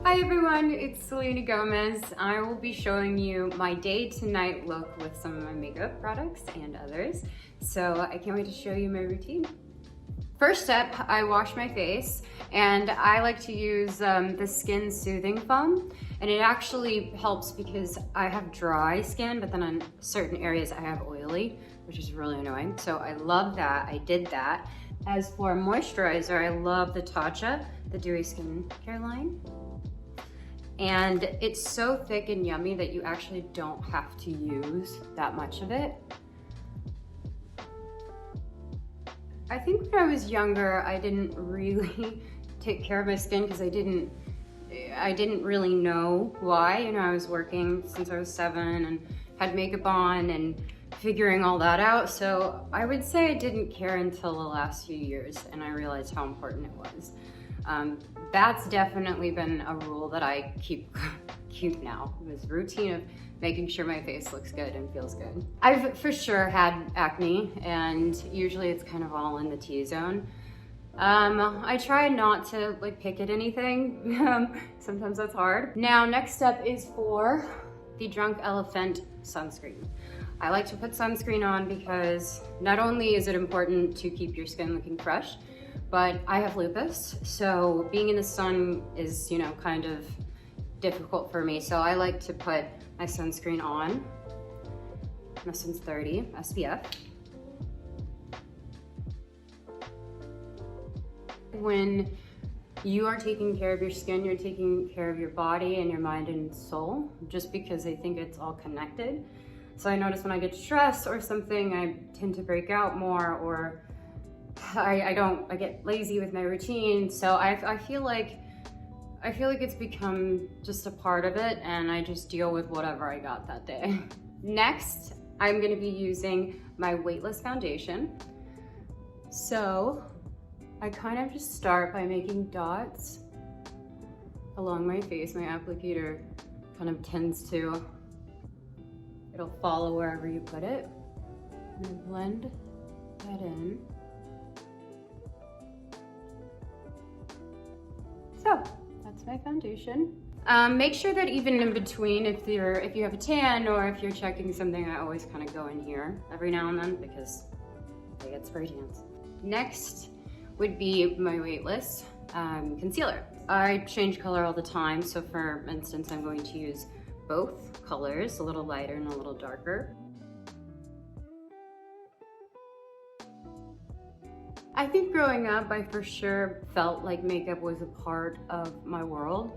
Hi everyone, it's Selena Gomez. I will be showing you my day to night look with some of my makeup products and others. So I can't wait to show you my routine. First step, I wash my face, and I like to use the Skin Soothing Foam, and it actually helps because I have dry skin, but then on certain areas I have oily, which is really annoying. So I love that, I did that. As for moisturizer, I love the Tatcha, the Dewy Skincare line. And it's so thick and yummy that you actually don't have to use that much of it. I think when I was younger, I didn't really take care of my skin because I didn't really know why. You know, I was working since I was 7 and had makeup on and figuring all that out. So I would say I didn't care until the last few years and I realized how important it was. That's definitely been a rule that I keep now. This routine of making sure my face looks good and feels good. I've for sure had acne, and usually it's kind of all in the T-zone. I try not to pick at anything. Sometimes that's hard. Now, next step is for the Drunk Elephant sunscreen. I like to put sunscreen on because not only is it important to keep your skin looking fresh, but I have lupus, so being in the sun is, you know, kind of difficult for me. So I like to put my sunscreen on. My sun's 30 SPF. When you are taking care of your skin, you're taking care of your body and your mind and soul, just because I think it's all connected. So I notice when I get stressed or something, I tend to break out more, or I get lazy with my routine. So I feel like it's become just a part of it, and I just deal with whatever I got that day. Next, I'm gonna be using my weightless foundation. So I kind of just start by making dots along my face. My applicator kind of tends to, it'll follow wherever you put it. And I blend that in. So that's my foundation. Make sure that even in between, if you have a tan or if you're checking something, I always kind of go in here every now and then because I get spray tans. Next would be my weightless concealer. I change color all the time. So for instance, I'm going to use both colors, a little lighter and a little darker. I think growing up, I for sure felt like makeup was a part of my world.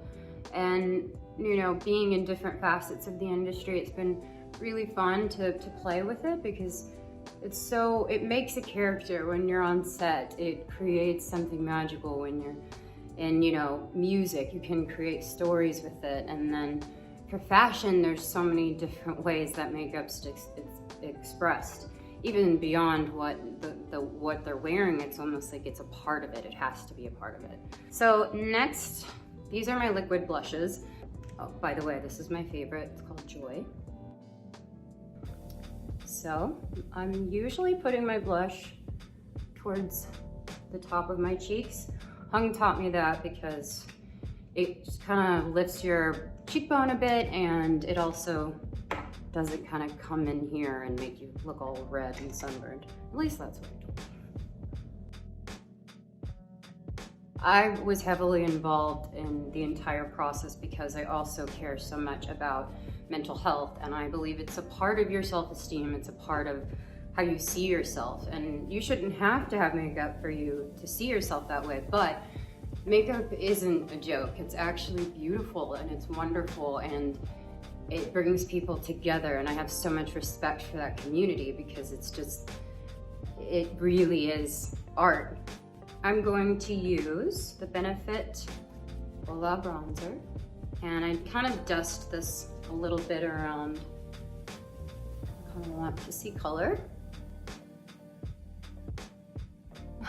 And, you know, being in different facets of the industry, it's been really fun to play with it because it makes a character when you're on set. It creates something magical when you're in, you know, music. You can create stories with it. And then for fashion, there's so many different ways that makeup's expressed. Even beyond what they're wearing, it's almost like it's a part of it. It has to be a part of it. So next, these are my liquid blushes. Oh, by the way, this is my favorite. It's called Joy. So I'm usually putting my blush towards the top of my cheeks. Hung taught me that because it just kind of lifts your cheekbone a bit, and it also doesn't kind of come in here and make you look all red and sunburned. At least that's what I told me. I was heavily involved in the entire process because I also care so much about mental health, and I believe it's a part of your self-esteem. It's a part of how you see yourself, and you shouldn't have to have makeup for you to see yourself that way, but makeup isn't a joke. It's actually beautiful and it's wonderful, and it brings people together, and I have so much respect for that community because it really is art. I'm going to use the Benefit Voila Bronzer, and I kind of dust this a little bit around. I kind of want to see color.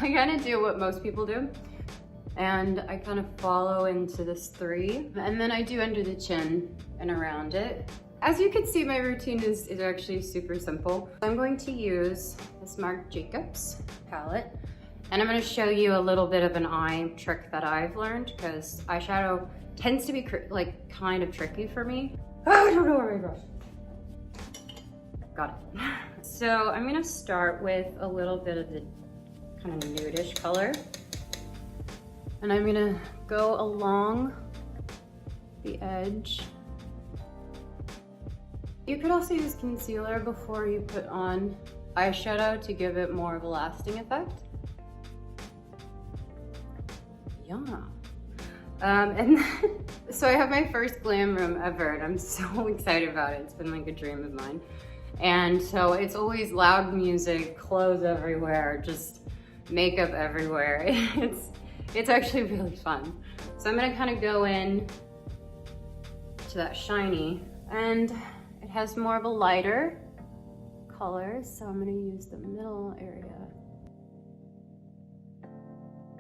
I kind of do what most people do, and I kind of follow into this 3, and then I do under the chin and around it. As you can see, my routine is actually super simple. I'm going to use this Marc Jacobs palette, and I'm going to show you a little bit of an eye trick that I've learned, because eyeshadow tends to be like kind of tricky for me. Oh, I don't know where my brush is. Got it. So I'm gonna start with a little bit of the kind of nudish color. And I'm gonna go along the edge. You could also use concealer before you put on eyeshadow to give it more of a lasting effect. Yeah. And so I have my first glam room ever, and I'm so excited about it. It's been like a dream of mine. And so it's always loud music, clothes everywhere, just makeup everywhere. It's actually really fun. So I'm gonna kind of go in to that shiny, and it has more of a lighter color, so I'm gonna use the middle area.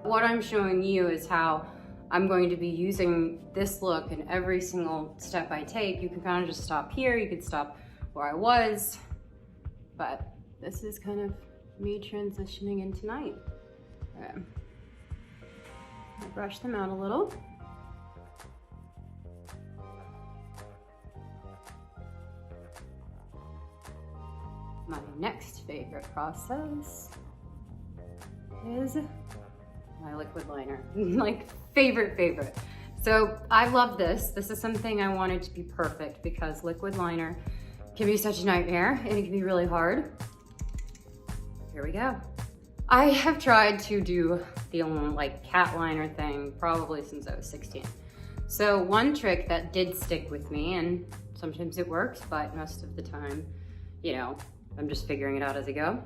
What I'm showing you is how I'm going to be using this look in every single step I take. You can kind of just stop here, you could stop where I was, but this is kind of me transitioning into night. Okay. I'll brush them out a little. My next favorite process is my liquid liner. Like favorite. So I love this. This is something I wanted to be perfect because liquid liner can be such a nightmare and it can be really hard. Here we go. I have tried to do the like cat liner thing probably since I was 16. So one trick that did stick with me, and sometimes it works, but most of the time, you know, I'm just figuring it out as I go,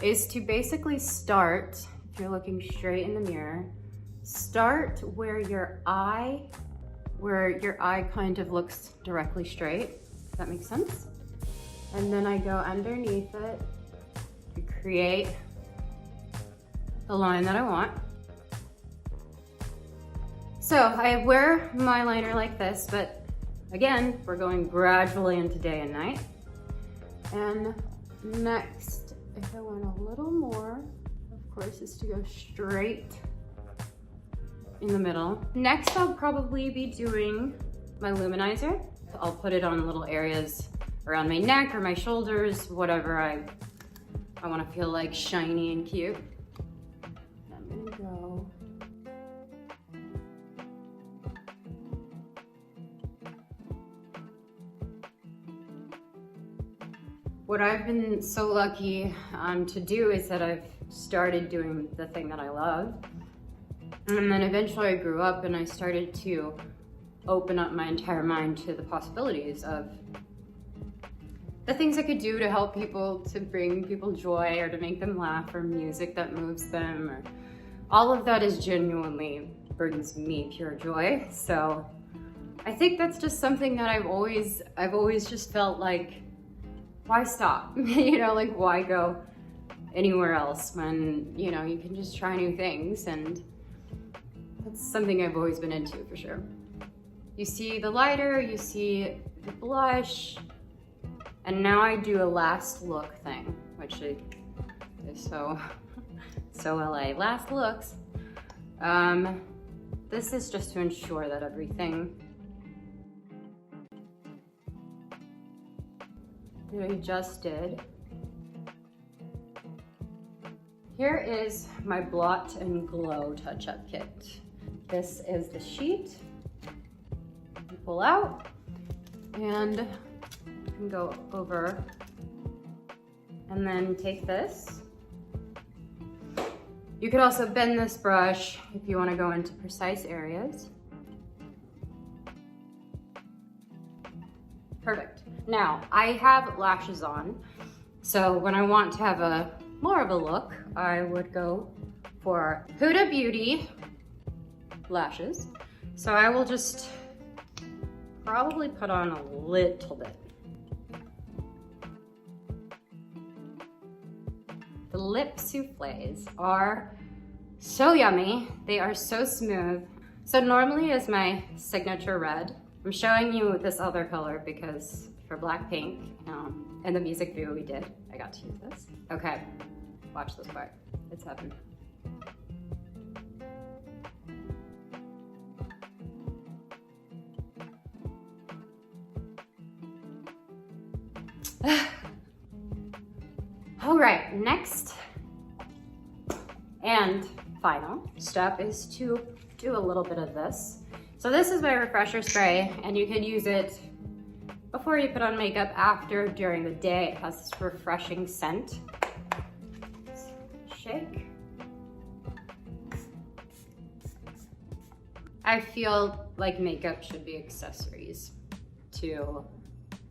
is to basically start, if you're looking straight in the mirror, start where your eye kind of looks directly straight. Does that make sense? And then I go underneath it to create the line that I want. So I wear my liner like this, but again, we're going gradually into day and night. And next, if I want a little more, of course, is to go straight in the middle. Next, I'll probably be doing my luminizer. I'll put it on little areas around my neck or my shoulders, whatever I want to feel like shiny and cute. I'm gonna go. What I've been so lucky to do is that I've started doing the thing that I love. And then eventually I grew up and I started to open up my entire mind to the possibilities of the things I could do to help people, to bring people joy or to make them laugh, or music that moves them, or all of that is genuinely brings me pure joy. So I think that's just something that I've always just felt like, why stop? You know, like why go anywhere else when, you know, you can just try new things, and that's something I've always been into for sure. You see the lighter, you see the blush, and now I do a last look thing, which is so LA. Last looks. This is just to ensure that everything that I just did. Here is my Blot and Glow touch-up kit. This is the sheet. You pull out, and you can go over, and then take this. You could also bend this brush if you want to go into precise areas. Perfect. Now, I have lashes on, so when I want to have more of a look, I would go for Huda Beauty lashes. So I will just probably put on a little bit. The lip soufflés are so yummy. They are so smooth. So normally is my signature red. I'm showing you this other color because for Blackpink, in the music video we did, I got to use this. Okay, watch this part. It's heaven. All right, next and final step is to do a little bit of this. So this is my refresher spray, and you can use it before you put on makeup, after, during the day. It has this refreshing scent. Shake. I feel like makeup should be accessories to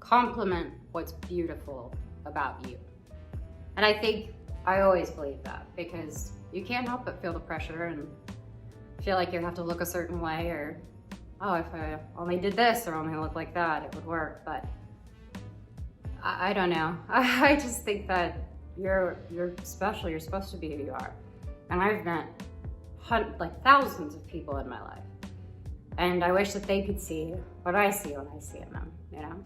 complement what's beautiful about you. And I think I always believe that, because you can't help but feel the pressure and feel like you have to look a certain way, or, oh, if I only did this or only looked like that, it would work. But I don't know. I just think that you're special. You're supposed to be who you are. And I've met like thousands of people in my life. And I wish that they could see what I see when I see in them, you know?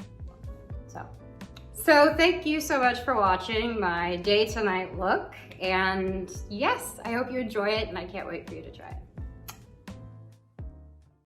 So thank you so much for watching my day to night look. And yes, I hope you enjoy it, and I can't wait for you to try it.